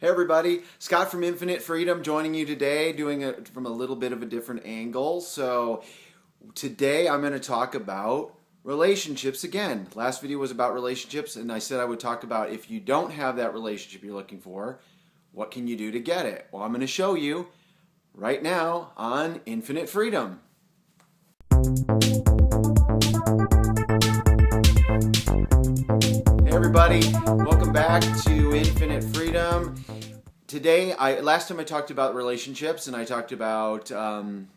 Hey everybody, Scott from Infinite Freedom joining you today, doing it from a little bit of a different angle. So today I'm going to talk about relationships again. Last video was about relationships, and I said I would talk about if you don't have that relationship you're looking for, what can you do to get it? Well, I'm going to show you right now on Infinite Freedom. Hey everybody, welcome back to Infinite Freedom. Today, last time I talked about relationships, and I talked about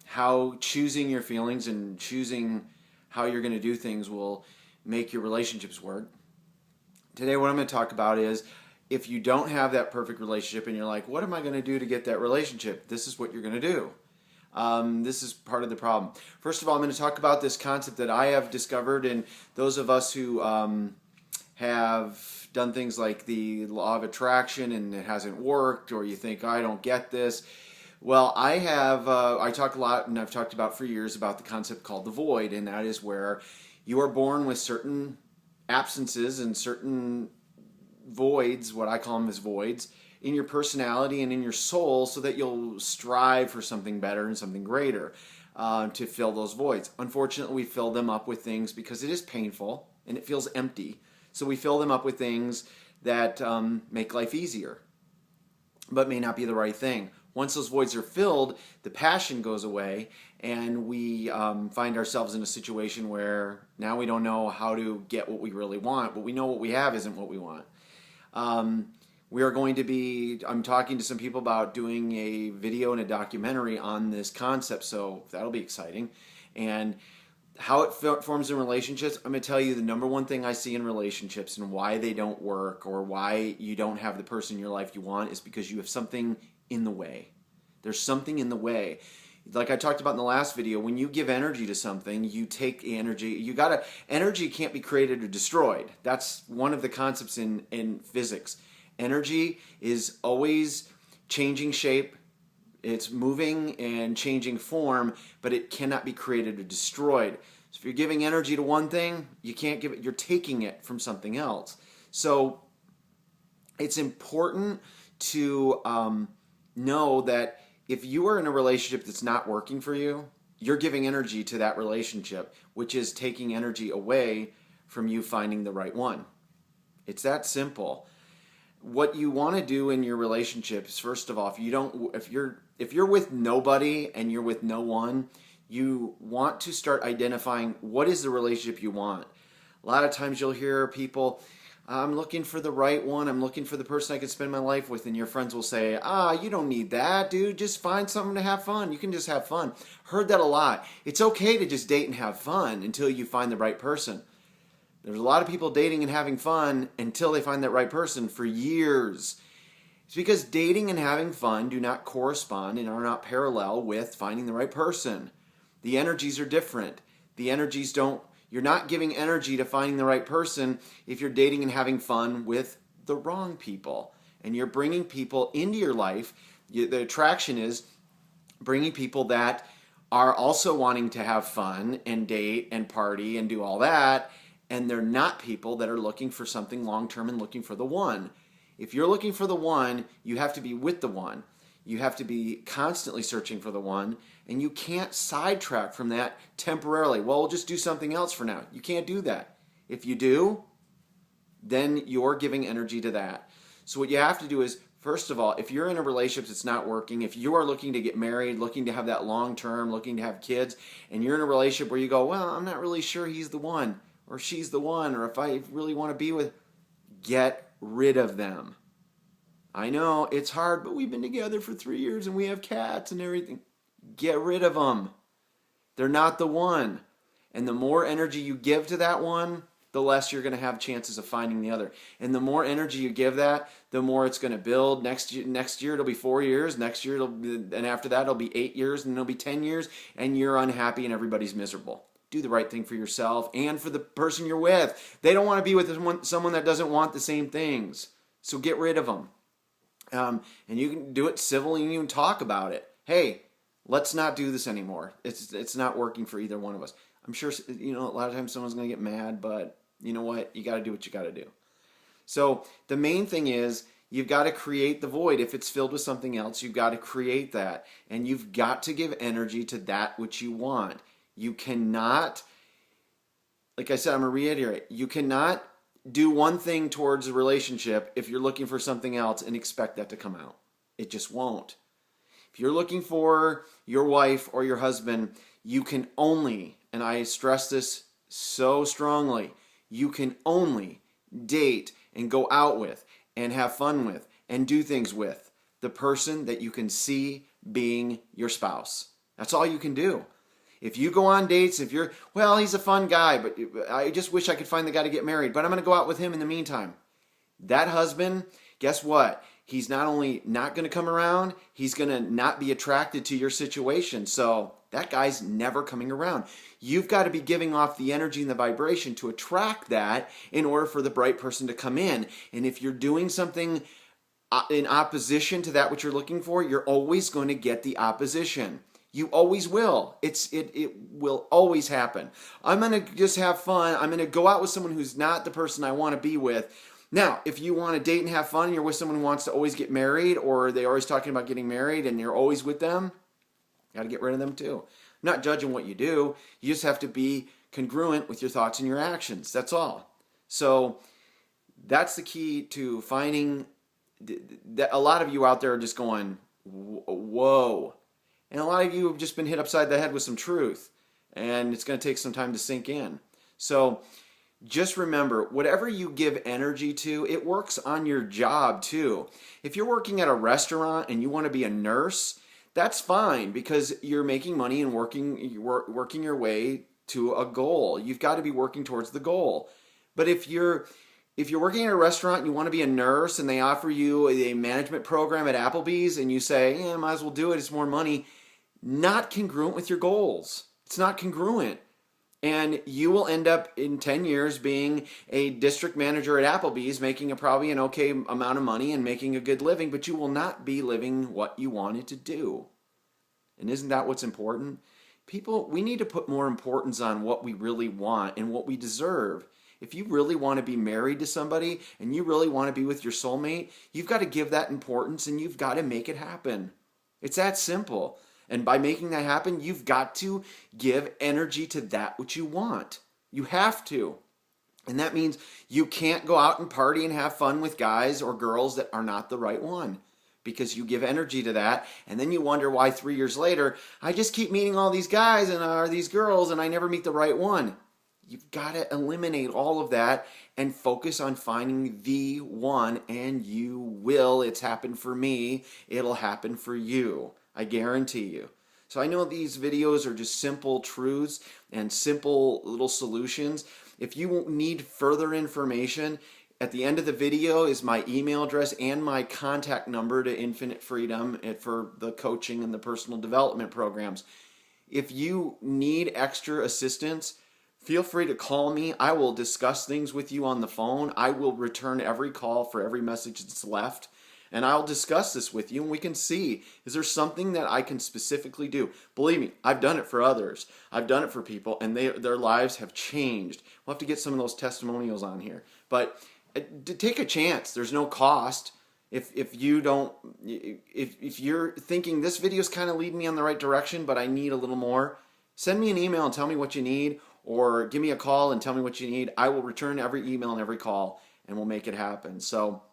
how choosing your feelings and choosing how you're going to do things will make your relationships work. Today, what I'm going to talk about is if you don't have that perfect relationship and you're like, what am I going to do to get that relationship? This is what you're going to do. This is part of the problem. First of all, I'm going to talk about this concept that I have discovered, and those of us who have done things like the law of attraction and it hasn't worked, or you think, I don't get this. Well, I have, I talk a lot, and I've talked about for years about the concept called the void, and that is where you are born with certain absences and certain voids, what I call them as voids, in your personality and in your soul, so that you'll strive for something better and something greater to fill those voids. Unfortunately, we fill them up with things because it is painful and it feels empty. So we fill them up with things that make life easier, but may not be the right thing. Once those voids are filled, the passion goes away, and we find ourselves in a situation where now we don't know how to get what we really want, but we know what we have isn't what we want. We are going to be, I'm talking to some people about doing a video and a documentary on this concept, so that'll be exciting. And how it forms in relationships, I'm going to tell you the number one thing I see in relationships and why they don't work or why you don't have the person in your life you want is because you have something in the way. There's something in the way. Like I talked about in the last video, when you give energy to something, you take energy. Energy can't be created or destroyed. That's one of the concepts in physics. Energy is always changing shape. It's moving and changing form, but it cannot be created or destroyed. So if you're giving energy to one thing, you can't give it, you're taking it from something else. So it's important to know that if you are in a relationship that's not working for you, you're giving energy to that relationship, which is taking energy away from you finding the right one. It's that simple. What you want to do in your relationships, first of all, if you're with nobody and you're with no one, you want to start identifying what is the relationship you want. A lot of times you'll hear people, I'm looking for the right one, I'm looking for the person I can spend my life with, and your friends will say, you don't need that, dude, just find something to have fun. You can just have fun. Heard that a lot. It's okay to just date and have fun until you find the right person. There's a lot of people dating and having fun until they find that right person for years. It's because dating and having fun do not correspond and are not parallel with finding the right person. The energies are different. You're not giving energy to finding the right person if you're dating and having fun with the wrong people. And you're bringing people into your life. The attraction is bringing people that are also wanting to have fun and date and party and do all that. And they're not people that are looking for something long-term and looking for the one. If you're looking for the one, you have to be with the one. You have to be constantly searching for the one, and you can't sidetrack from that temporarily. Well, we'll just do something else for now. You can't do that. If you do, then you're giving energy to that. So what you have to do is, first of all, if you're in a relationship that's not working, if you are looking to get married, looking to have that long-term, looking to have kids, and you're in a relationship where you go, well, I'm not really sure he's the one, or she's the one, or if I really want to be with, get rid of them. I know it's hard, but we've been together for 3 years and we have cats and everything. Get rid of them. They're not the one. And the more energy you give to that one, the less you're going to have chances of finding the other. And the more energy you give that, the more it's going to build. Next year it'll be 4 years. Next year and after that it'll be 8 years, and it'll be 10 years, and you're unhappy and everybody's miserable. Do the right thing for yourself and for the person you're with. They don't want to be with someone that doesn't want the same things. So get rid of them. And you can do it civilly, and you can talk about it. Hey, let's not do this anymore. It's not working for either one of us. I'm sure, a lot of times someone's going to get mad, but you know what? You got to do what you got to do. So the main thing is You've got to create the void. If it's filled with something else, you've got to create that. And you've got to give energy to that which you want. You cannot, like I said, I'm going to reiterate, you cannot do one thing towards a relationship if you're looking for something else and expect that to come out. It just won't. If you're looking for your wife or your husband, you can only, and I stress this so strongly, you can only date and go out with and have fun with and do things with the person that you can see being your spouse. That's all you can do. If you go on dates, if you're, well, he's a fun guy, but I just wish I could find the guy to get married, but I'm going to go out with him in the meantime. That husband, guess what? He's not only not going to come around, he's going to not be attracted to your situation. So that guy's never coming around. You've got to be giving off the energy and the vibration to attract that in order for the bright person to come in. And if you're doing something in opposition to that which you're looking for, you're always going to get the opposition. You always will. It will always happen. I'm going to just have fun. I'm going to go out with someone who's not the person I want to be with. Now, if you want to date and have fun and you're with someone who wants to always get married, or they're always talking about getting married and you're always with them, you got to get rid of them too. I'm not judging what you do. You just have to be congruent with your thoughts and your actions. That's all. So that's the key to finding that. A lot of you out there are just going, whoa. And a lot of you have just been hit upside the head with some truth. And it's going to take some time to sink in. So just remember, whatever you give energy to, it works on your job too. If you're working at a restaurant and you want to be a nurse, that's fine because you're making money and working your way to a goal. You've got to be working towards the goal. But if you're working at a restaurant and you want to be a nurse and they offer you a management program at Applebee's and you say, yeah, might as well do it, it's more money, not congruent with your goals. It's not congruent. And you will end up in 10 years being a district manager at Applebee's, making probably an okay amount of money and making a good living, but you will not be living what you wanted to do. And isn't that what's important? People, we need to put more importance on what we really want and what we deserve. If you really want to be married to somebody and you really want to be with your soulmate, you've got to give that importance and you've got to make it happen. It's that simple. And by making that happen, you've got to give energy to that which you want. You have to. And that means you can't go out and party and have fun with guys or girls that are not the right one, because you give energy to that. And then you wonder why 3 years later, I just keep meeting all these guys and are these girls and I never meet the right one. You've got to eliminate all of that and focus on finding the one, and you will. It's happened for me. It'll happen for you. I guarantee you. So I know these videos are just simple truths and simple little solutions. If you need further information, at the end of the video is my email address and my contact number to Infinite Freedom for the coaching and the personal development programs. If you need extra assistance, feel free to call me. I will discuss things with you on the phone. I will return every call for every message that's left. And I'll discuss this with you and we can see, is there something that I can specifically do? Believe me, I've done it for others. I've done it for people and their lives have changed. We'll have to get some of those testimonials on here. But take a chance. There's no cost. If you're thinking this video is kind of leading me on the right direction, but I need a little more, send me an email and tell me what you need, or give me a call and tell me what you need. I will return every email and every call and we'll make it happen. So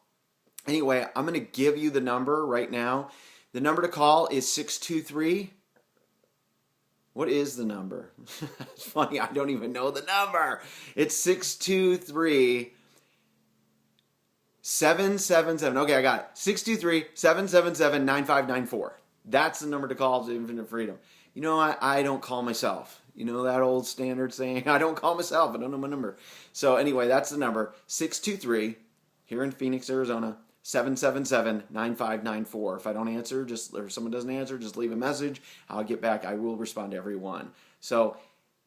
anyway, I'm going to give you the number right now. The number to call is 623. What is the number? It's funny, I don't even know the number. It's 623 777. Okay, I got it. 623-777-9594. That's the number to call to Infinite Freedom. You know, I don't call myself. You know that old standard saying, I don't call myself. I don't know my number. So anyway, that's the number. 623, here in Phoenix, Arizona, 777-9594. If I don't answer, or someone doesn't answer, just leave a message. I'll get back. I will respond to everyone. So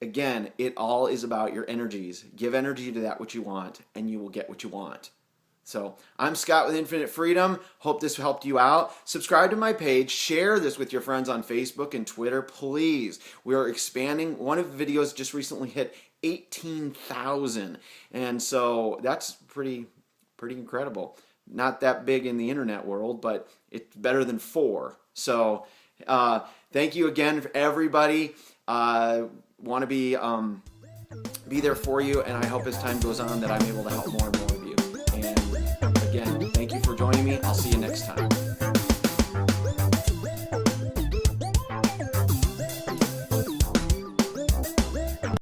again, it all is about your energies. Give energy to that which you want, and you will get what you want. So I'm Scott with Infinite Freedom. Hope this helped you out. Subscribe to my page. Share this with your friends on Facebook and Twitter, please. We are expanding. One of the videos just recently hit 18,000. And so that's pretty incredible. not that big in the internet world, but it's better than 4. So thank you again for everybody. Want to be there for you, and I hope as time goes on that I'm able to help more and more of you. And again, thank you for joining me. I'll see you next time.